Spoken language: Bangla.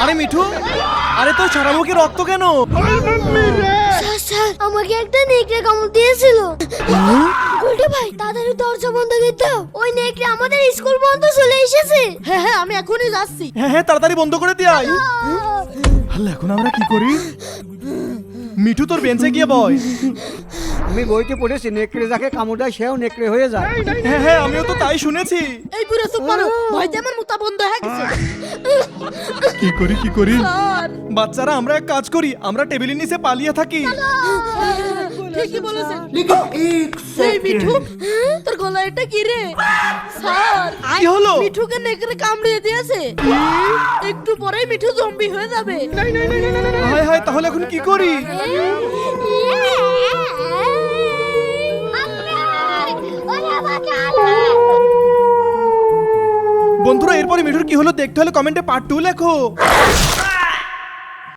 আরে মিঠু, আরে তোর সারা মুখে রক্ত কেন? স্যার স্যার আমাকে একটা নেকড়ে কামড় দিয়েছিল। গুলটে ভাই তাড়াতাড়ি দরজা বন্ধ করে দাও, ওই নেকড়ে আমাদের স্কুল বন্ধ চলে এসেছে। হ্যাঁ হ্যাঁ আমি এখনই যাচ্ছি। হ্যাঁ তাড়াতাড়ি বন্ধ করে দিয়ে আয়। আল্লাহ, এখন আমরা কি করি? মিঠু তোর বেঞ্চে গিয়ে বয়। আমি বইতে পড়েছি নেকড়ে যাকে কামড় দেয় সেও নেকড়ে হয়ে যায়। হ্যাঁ আমিও তো তাই শুনেছি। এই পুরো চুপ করো, ভয়তে আমার মুতা বন্ধ হয়ে গেছে। কি করি? স্যার বাচ্চারা আমরা এক কাজ করি, আমরা টেবিলের নিচে পালিয়ে থাকি। ঠিকই বলেছেন। এই মিঠু, তোর গলায় এটা কি রে? স্যার কি হলো? মিঠুকে নেকড়ে কামড়িয়ে দিয়েছে। একটু পরেই মিঠু জম্বি হয়ে যাবে। হায় তাহলে এখন কি করি? বন্ধুরা, এরপরে মিঠুর কি হলো দেখতে হলে কমেন্টে পার্ট 2 লেখো।